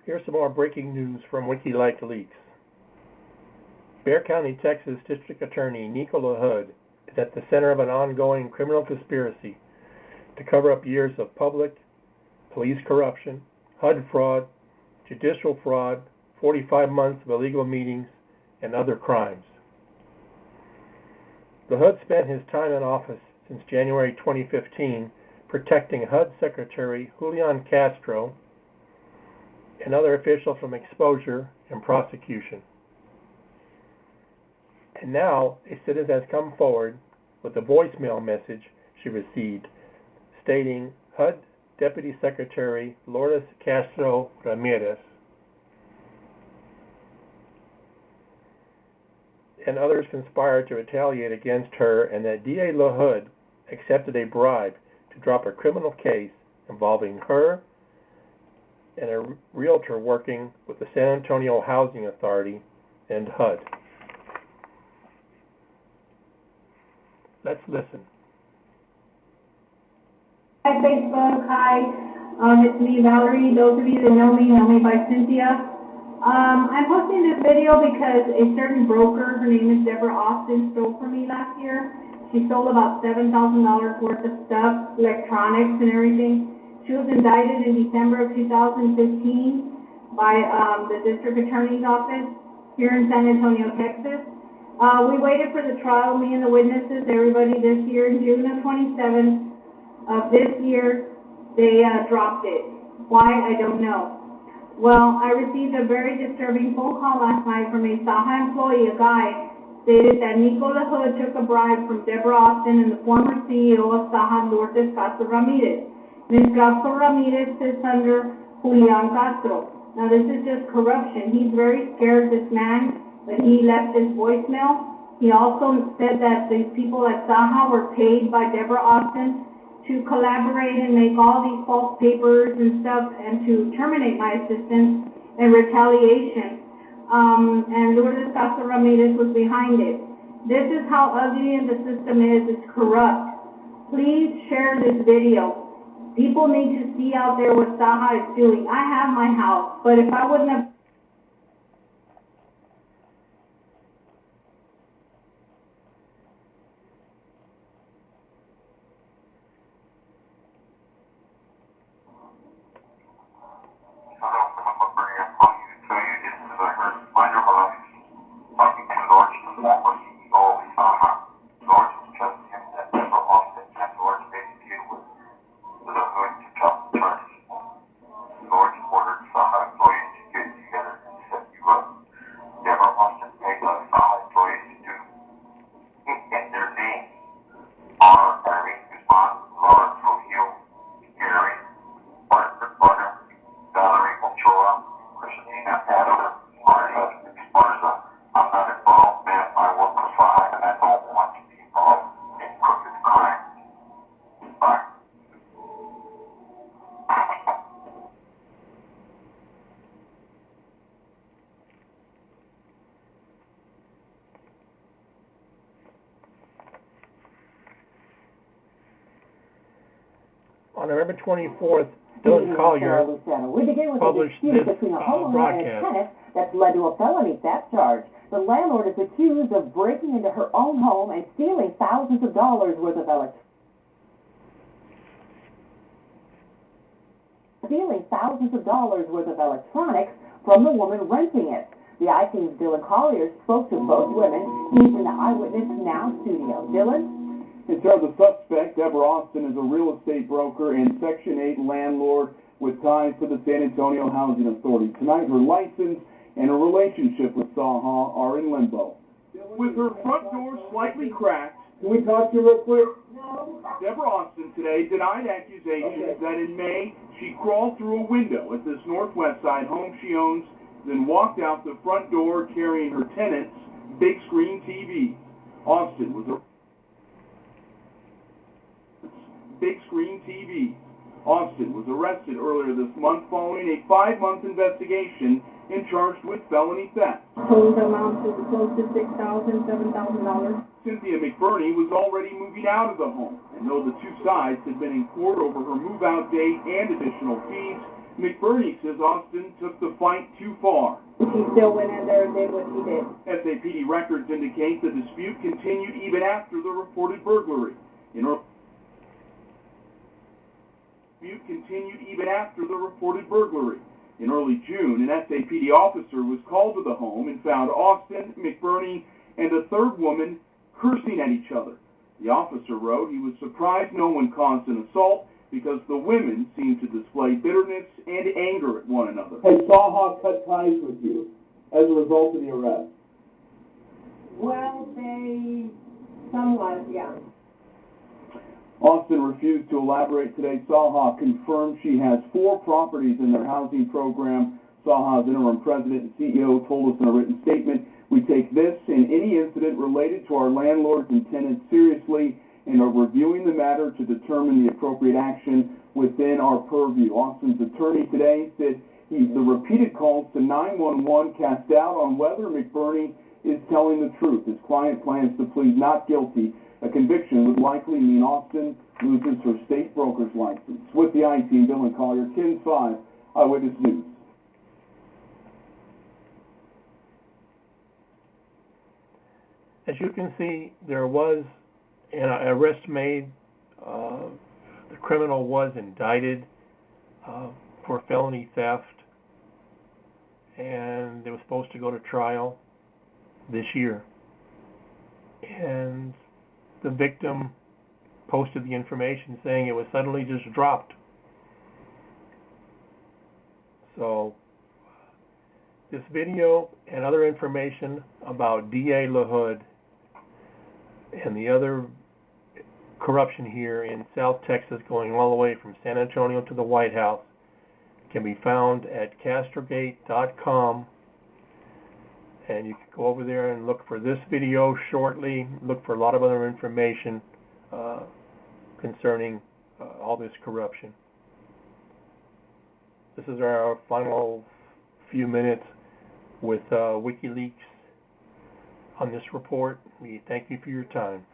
Here's some more breaking news from WIKI-LIKE. Bexar County, Texas District Attorney NICO Lahood is at the center of an ongoing criminal conspiracy to cover up years of public, police corruption, HUD fraud, judicial fraud, 45 months of illegal meetings, and other crimes. Lahood spent his time in office since January 2015 protecting HUD Secretary Julian CASTRO and other officials from exposure and prosecution. And now a citizen has come forward with a voicemail message she received stating HUD Deputy Secretary Lourdes Castro Ramirez and others conspired to retaliate against her, and that DA Lahood accepted a bribe to drop a criminal case involving her and a realtor working with the San Antonio Housing Authority and HUD. Let's listen. Hi, Facebook. Hi, it's me, Valerie. Those of you that know me by Cynthia. I'm posting this video because a certain broker, her name is Deborah Austin, stole from me last year. She stole about $7,000 worth of stuff, electronics and everything. She was indicted in December of 2015 by the district attorney's office here in San Antonio, Texas. We waited for the trial, me and the witnesses, everybody this year. In June of 27th of this year, they dropped it. Why, I don't know. Well, I received a very disturbing phone call last night from a SAHA employee, a guy, stated that NICO Lahood took a bribe from Deborah Austin and the former CEO of SAHA, Lourdes Ramirez. Ms. Ramirez sits under Julian Castro. Now, this is just corruption. He's very scared, this man, but he left his voicemail. He also said that these people at SAHA were paid by Deborah Austin to collaborate and make all these false papers and stuff and to terminate my assistance and retaliation. And Lourdes Ramirez was behind it. This is how ugly the system is. It's corrupt. Please share this video. People need to see out there what SAHA is doing. I have my house, but if I wouldn't have On November 24th, Dylan Collier published this broadcast. That's led to a felony theft charge. The landlord is accused of breaking into her own home and stealing thousands of dollars worth of electronics from the woman renting it. The iTunes Dylan Collier spoke to both women. He's in the Eyewitness Now studio. Dylan? In terms of suspect, Deborah Austin is a real estate broker and Section 8 landlord with ties to the San Antonio Housing Authority. Tonight, her license and her relationship with SAHA are in limbo. With her front door slightly cracked, can we talk to you real quick? No. Deborah Austin today denied accusations that in May she crawled through a window at this Northwest Side home she owns, then walked out the front door carrying her tenant's big screen TV. Austin was a big screen TV. Austin was arrested earlier this month following a 5-month investigation and charged with felony theft. Total amount was close to $6,000, $7,000. Cynthia McBurney was already moving out of the home, and though the two sides had been in court over her move-out date and additional fees, McBurney says Austin took the fight too far. He still went in there and did what he did. SAPD records indicate the dispute continued even after the reported burglary. In early June, an SAPD officer was called to the home and found Austin, McBurney, and a third woman cursing at each other. The officer wrote he was surprised no one caused an assault because the women seemed to display bitterness and anger at one another. Has SAHA cut ties with you as a result of the arrest? Well, they somewhat, yeah. Austin refused to elaborate today. SAHA confirmed she has 4 properties in their housing program. SAHA's interim president and CEO told us in a written statement, "We take this and any incident related to our landlords and tenants seriously and are reviewing the matter to determine the appropriate action within our purview." Austin's attorney today said the repeated calls to 911 cast doubt on whether McBurney is telling the truth. His client plans to plead not guilty. A conviction would likely mean Austin loses her state broker's license. With the I-Team, Bill and Collier, KINS 5, Eyewitness News. As you can see, there was an arrest made. The criminal was indicted for felony theft, and it was supposed to go to trial this year. And the victim posted the information saying it was suddenly just dropped. So this video and other information about DA Lahood and the other corruption here in South Texas going all the way from San Antonio to the White House can be found at castrogate.com. And you can go over there and look for this video shortly, look for a lot of other information concerning all this corruption. This is our final few minutes with WIKI-LIKE on this report. We thank you for your time.